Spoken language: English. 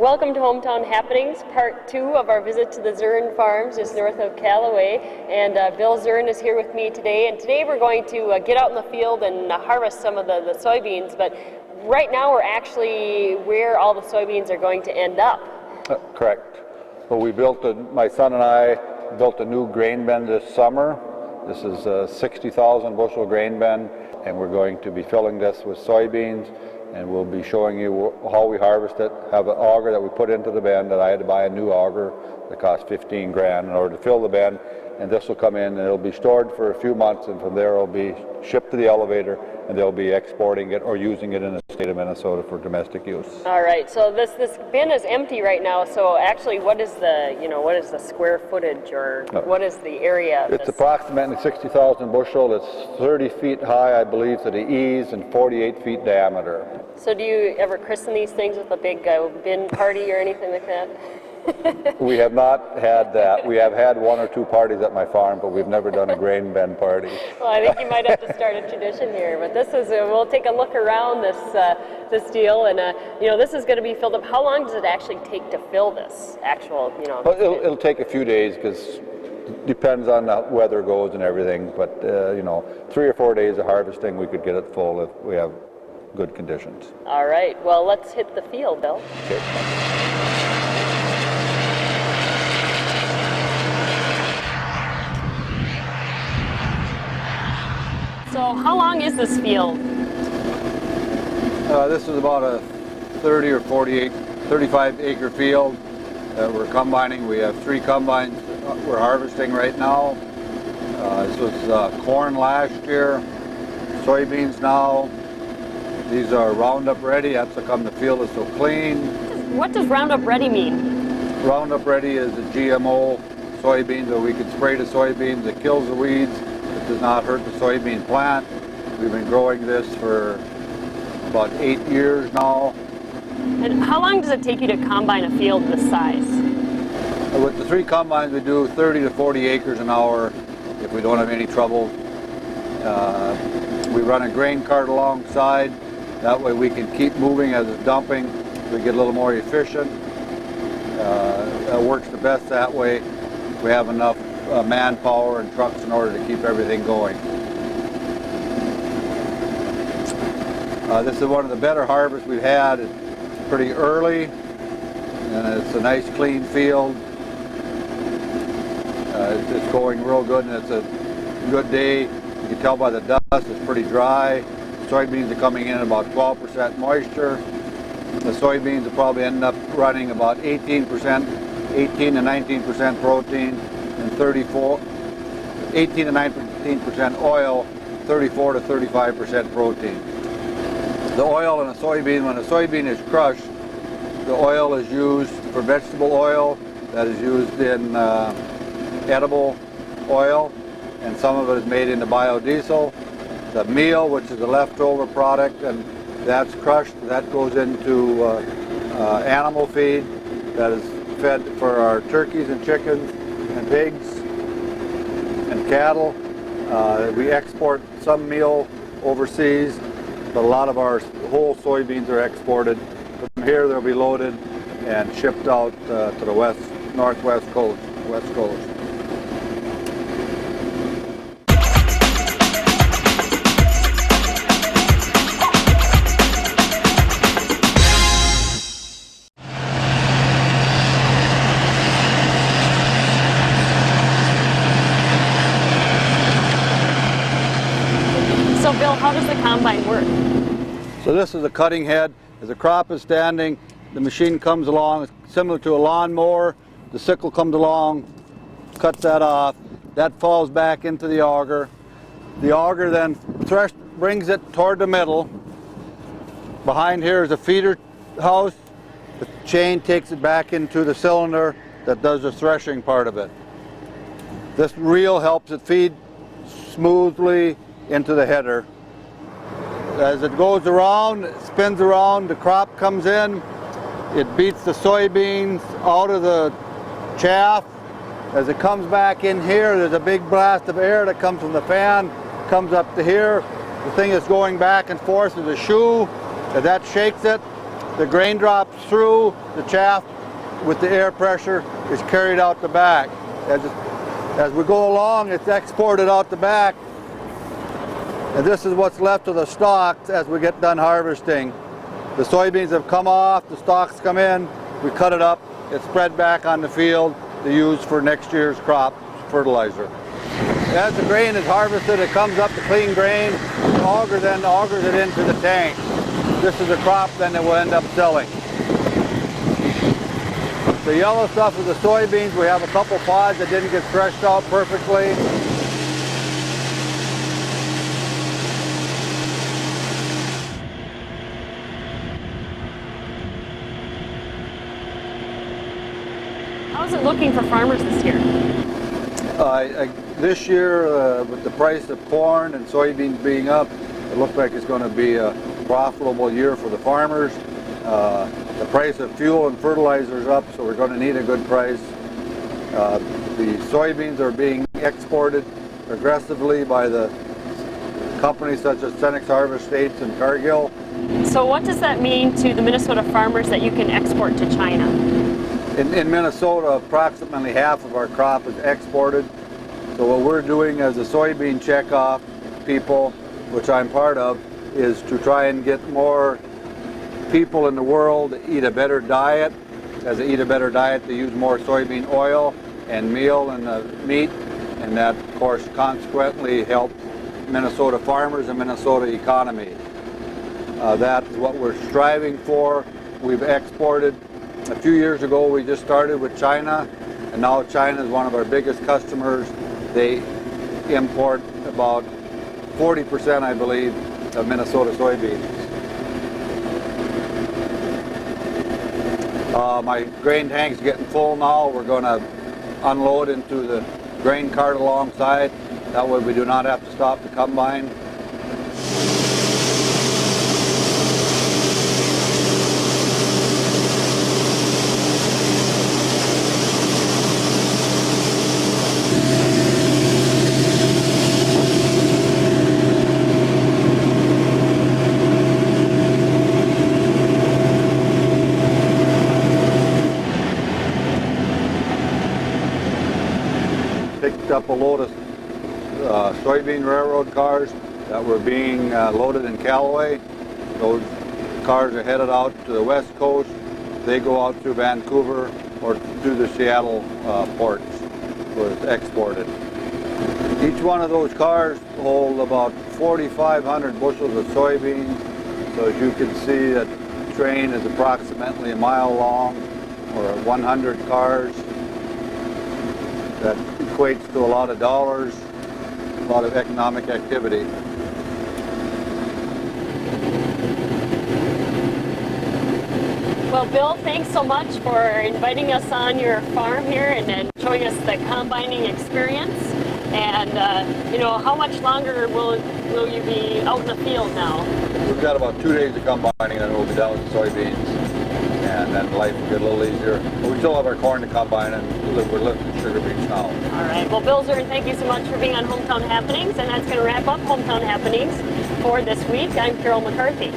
Welcome to Hometown Happenings, part 2 of our visit to the Zurn Farms just north of Callaway. And Bill Zurn is here with me today. And today we're going to get out in the field and harvest some of the soybeans. But right now we're actually where all the soybeans are going to end up. Correct. Well, my son and I built a new grain bin this summer. This is a 60,000 bushel grain bin, and we're going to be filling this with soybeans. And we'll be showing you how we harvest it. Have an auger that we put into the bin that I had to buy a new auger that cost 15 grand in order to fill the bin. And this will come in and it'll be stored for a few months, and from there it'll be shipped to the elevator and they'll be exporting it or using it in the state of Minnesota for domestic use. All right, so this bin is empty right now. So actually what is the square footage, or what is the area? It's approximately 60,000 bushel. It's 30 feet high, I believe, to the eaves and 48 feet diameter. So do you ever christen these things with a big bin party or anything like that? We have not had that. We have had 1 or 2 parties at my farm, but we've never done a grain bin party. Well, I think you might have to start a tradition here. But this is, we'll take a look around this deal, and this is going to be filled up. How long does it actually take to fill this actual, Well, it'll take a few days because it depends on how weather goes and everything. But 3 or 4 days of harvesting, we could get it full if we have good conditions. All right. Well, let's hit the field, Bill. Okay. So how long is this field? This is about a 30 or 35 acre field that we're combining. We have 3 combines we're harvesting right now. This was corn last year, soybeans now. These are Roundup Ready. That's how come the field is so clean. What does Roundup Ready mean? Roundup Ready is a GMO soybean, so we can spray the soybeans. It kills the weeds. It does not hurt the soybean plant. We've been growing this for about 8 years now. And how long does it take you to combine a field this size? With the 3 combines, we do 30 to 40 acres an hour if we don't have any trouble. We run a grain cart alongside. That way we can keep moving as it's dumping. We get a little more efficient. It works the best that way. We have enough manpower and trucks in order to keep everything going. This is one of the better harvests we've had. It's pretty early, and it's a nice clean field. It's going real good, and it's a good day. You can tell by the dust, it's pretty dry. Soybeans are coming in at about 12% moisture. The soybeans will probably end up running about 18 to 19% protein, and 18 to 19% oil, 34 to 35% protein. The oil in a soybean, when a soybean is crushed, the oil is used for vegetable oil, that is used in edible oil, and some of it is made into biodiesel. The meal, which is a leftover product, and that's crushed, that goes into animal feed that is fed for our turkeys and chickens and pigs and cattle. We export some meal overseas, but a lot of our whole soybeans are exported. From here they'll be loaded and shipped out to the northwest coast, west coast. So Bill, how does the combine work? So this is the cutting head. As the crop is standing, the machine comes along. It's similar to a lawnmower. The sickle comes along, cuts that off. That falls back into the auger. The auger then brings it toward the middle. Behind here is a feeder house. The chain takes it back into the cylinder that does the threshing part of it. This reel helps it feed smoothly into the header. As it goes around, it spins around, the crop comes in, it beats the soybeans out of the chaff. As it comes back in here, there's a big blast of air that comes from the fan, comes up to here. The thing is going back and forth is a shoe. As that shakes it, The grain drops through, the chaff with the air pressure is carried out the back. As we go along, it's exported out the back. And this is what's left of the stalks as we get done harvesting. The soybeans have come off, the stalks come in, we cut it up, it's spread back on the field to use for next year's crop fertilizer. As the grain is harvested, it comes up to clean grain, the auger then augers it into the tank. This is the crop then that we'll end up selling. The yellow stuff is the soybeans. We have a couple pods that didn't get threshed out perfectly. How's it looking for farmers this year? This year, with the price of corn and soybeans being up, it looks like it's going to be a profitable year for the farmers. The price of fuel and fertilizer is up, so we're going to need a good price. The soybeans are being exported aggressively by the companies such as Cenex Harvest States and Cargill. So what does that mean to the Minnesota farmers that you can export to China? In Minnesota, approximately half of our crop is exported. So what we're doing as a soybean checkoff people, which I'm part of, is to try and get more people in the world to eat a better diet. As they eat a better diet, they use more soybean oil and meal and meat, and that, of course, consequently helps Minnesota farmers and Minnesota economy. That is what we're striving for. We've exported. A few years ago, we just started with China, and now China is one of our biggest customers. They import about 40%, I believe, of Minnesota soybeans. My grain tank's getting full now. We're going to unload into the grain cart alongside. That way we do not have to stop the combine. Picked up a load of soybean railroad cars that were being loaded in Callaway. Those cars are headed out to the west coast. They go out through Vancouver or through the Seattle ports where it's exported. Each one of those cars hold about 4,500 bushels of soybeans. So as you can see, that train is approximately a mile long, or 100 cars. That equates to a lot of dollars, a lot of economic activity. Well, Bill, thanks so much for inviting us on your farm here and showing us the combining experience. And you know, how much longer will you be out in the field now? We've got about 2 days of combining, and we'll be down with soybeans, and then life will get a little easier. But we still have our corn to combine, and we're lifting sugar beets now. All right. Well, Bill Zurn, thank you so much for being on Hometown Happenings, and that's going to wrap up Hometown Happenings for this week. I'm Carol McCarthy.